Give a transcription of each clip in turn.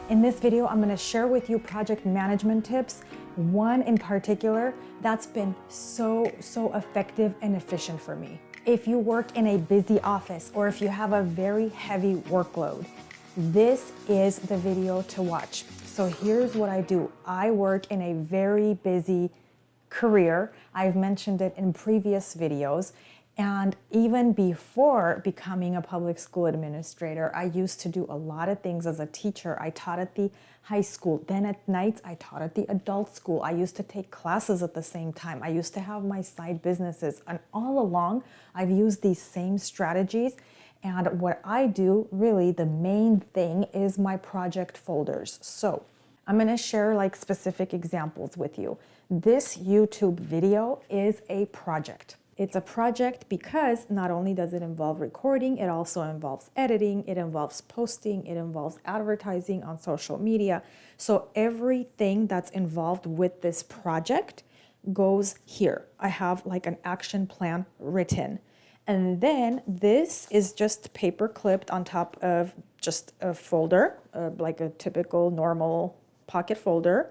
In this video, I'm going to share with you project management tips, one in particular that's been so effective and efficient for me. If you work in a busy office or if you have a very heavy workload, this is the video to watch. So here's what I do. I work in a very busy career. I've mentioned it in previous videos. And even before becoming a public school administrator, I used to do a lot of things as a teacher. I taught at the high school. Then at nights, I taught at the adult school. I used to take classes at the same time. I used to have my side businesses. And all along, I've used these same strategies. And what I do, really, the main thing is my project folders. So I'm going to share like specific examples with you. This YouTube video is a project. It's a project because not only does it involve recording, it also involves editing, it involves posting, it involves advertising on social media. So everything that's involved with this project goes here. I have like an action plan written. And then this is just paper clipped on top of just a folder, like a typical normal pocket folder.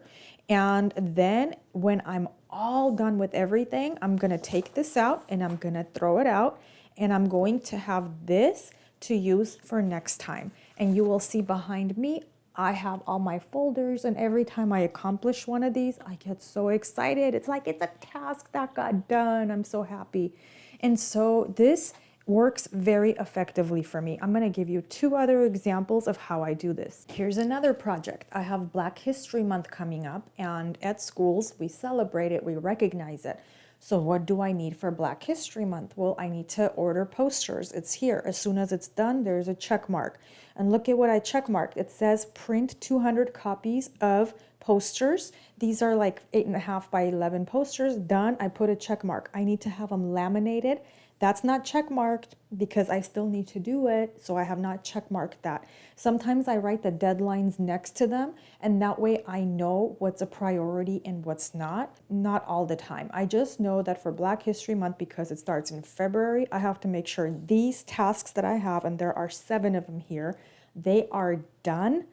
And then when I'm all done with everything, I'm going to take this out and I'm going to throw it out. And I'm going to have this to use for next time. And you will see behind me, I have all my folders. And every time I accomplish one of these, I get so excited. It's like it's a task that got done. I'm so happy. And so this works very effectively for me. I'm going to give you two other examples of how I do this. Here's another project. I have Black History Month coming up, and at schools, we celebrate it, we recognize it. So what do I need for Black History Month? Well, I need to order posters. It's here. As soon as it's done, there's a check mark. And look at what I check marked. It says print 200 copies of posters. These are like 8.5 by 11 posters. Done. I put a check mark. I need to have them laminated. That's not check marked because I still need to do it, so I have not check marked that. Sometimes I write the deadlines next to them, and that way I know what's a priority and what's not. Not all the time. I just know that for Black History Month, because it starts in February, I have to make sure these tasks that I have, and there are 7 of them here, they are done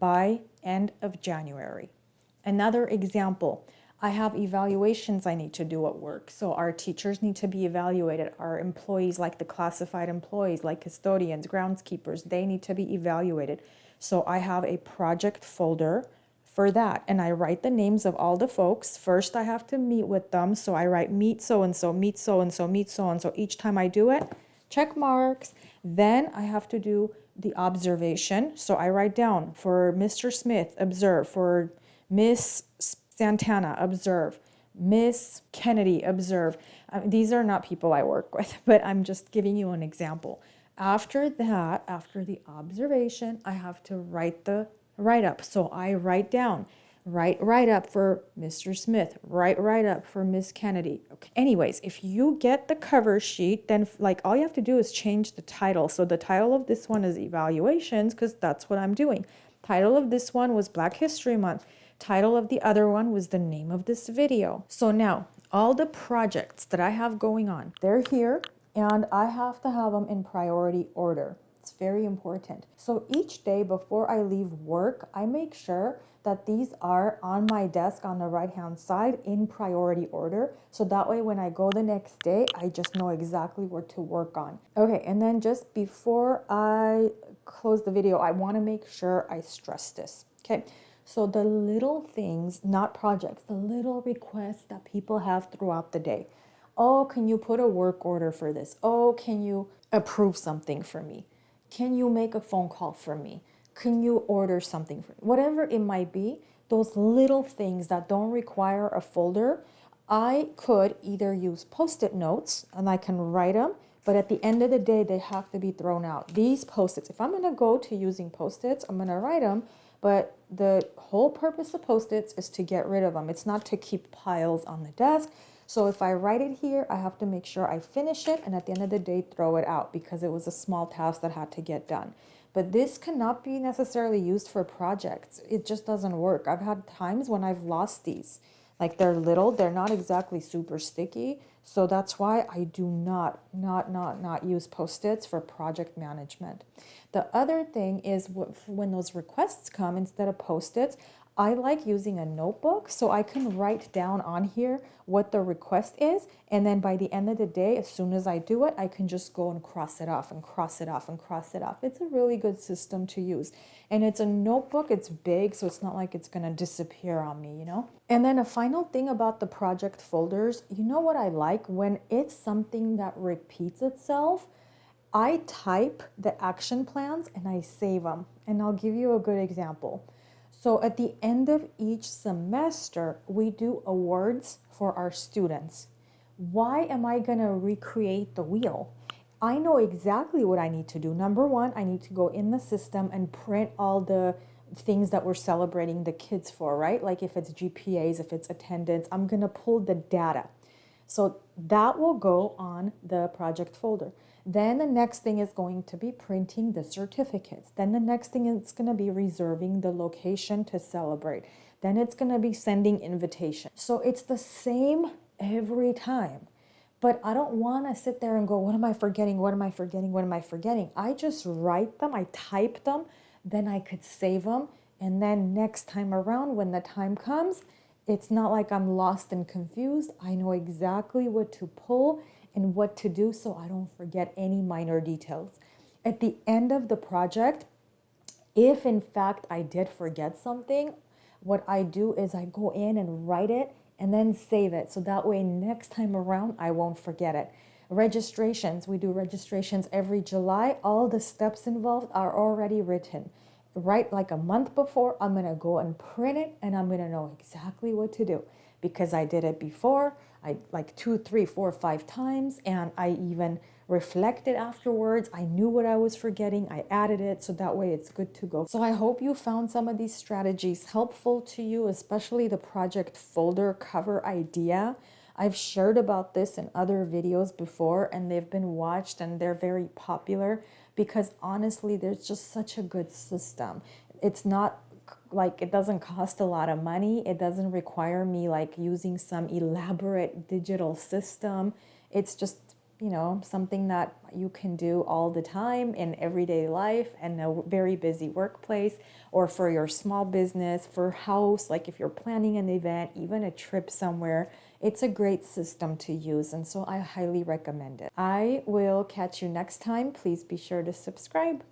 by end of January. Another example. I have evaluations I need to do at work. So our teachers need to be evaluated. Our employees, like the classified employees, like custodians, groundskeepers, they need to be evaluated. So I have a project folder for that. And I write the names of all the folks. First, I have to meet with them. So I write meet so-and-so, meet so-and-so, meet so-and-so. Each time I do it, check marks. Then I have to do the observation. So I write down for Mr. Smith, observe. For Miss Santana, observe. Miss Kennedy, observe. These are not people I work with, but I'm just giving you an example. After that, after the observation, I have to write the write-up. So I write down, write up for Mr. Smith, write up for Miss Kennedy. Okay. Anyways, if you get the cover sheet, then like all you have to do is change the title. So the title of this one is evaluations because that's what I'm doing. Title of this one was Black History Month. Title of the other one was the name of this video. So now, all the projects that I have going on, they're here, and I have to have them in priority order. It's very important. So each day before I leave work, I make sure that these are on my desk on the right-hand side in priority order. So that way when I go the next day, I just know exactly what to work on. Okay, and then just before I close the video, I want to make sure I stress this, okay? So the little things, not projects, the little requests that people have throughout the day. Oh, can you put a work order for this? Oh, can you approve something for me? Can you make a phone call for me? Can you order something for me? Whatever it might be, those little things that don't require a folder, I could either use Post-it notes and I can write them, but at the end of the day, they have to be thrown out. These Post-its, if I'm gonna go to using Post-its, I'm gonna write them, but the whole purpose of Post-its is to get rid of them. It's not to keep piles on the desk. So if I write it here, I have to make sure I finish it and at the end of the day, throw it out because it was a small task that had to get done. But this cannot be necessarily used for projects. It just doesn't work. I've had times when I've lost these. Like they're little, they're not exactly super sticky. So that's why I do not use Post-its for project management. The other thing is when those requests come, instead of Post-its, I like using a notebook so I can write down on here what the request is. And then by the end of the day, as soon as I do it, I can just go and cross it off and cross it off and cross it off. It's a really good system to use. And it's a notebook, it's big, so it's not like it's gonna disappear on me, you know? And then a final thing about the project folders, you know what I like? When it's something that repeats itself, I type the action plans and I save them. And I'll give you a good example. So at the end of each semester, we do awards for our students. Why am I going to recreate the wheel? I know exactly what I need to do. Number one, I need to go in the system and print all the things that we're celebrating the kids for, right? Like if it's GPAs, if it's attendance, I'm going to pull the data. So that will go on the project folder. Then the next thing is going to be printing the certificates. Then the next thing is going to be reserving the location to celebrate. Then it's going to be sending invitations. So it's the same every time. But I don't want to sit there and go, what am I forgetting? What am I forgetting? What am I forgetting? I just write them, I type them, then I could save them. And then next time around, when the time comes, it's not like I'm lost and confused. I know exactly what to pull and what to do so I don't forget any minor details. At the end of the project, if in fact I did forget something, what I do is I go in and write it and then save it. So that way next time around, I won't forget it. Registrations, we do registrations every July. All the steps involved are already written. Right, like a month before, I'm gonna go and print it and I'm gonna know exactly what to do because I did it before, I like 2, 3, 4, 5 times, and I even reflected afterwards. I knew what I was forgetting, I added it, so that way it's good to go. So I hope you found some of these strategies helpful to you, especially the project folder cover idea. I've shared about this in other videos before and they've been watched and they're very popular because honestly, there's just such a good system. It's not like, it doesn't cost a lot of money. It doesn't require me like using some elaborate digital system. It's just, you know, something that you can do all the time in everyday life and a very busy workplace, or for your small business, for house, like if you're planning an event, even a trip somewhere. It's a great system to use, and so I highly recommend it. I will catch you next time. Please be sure to subscribe.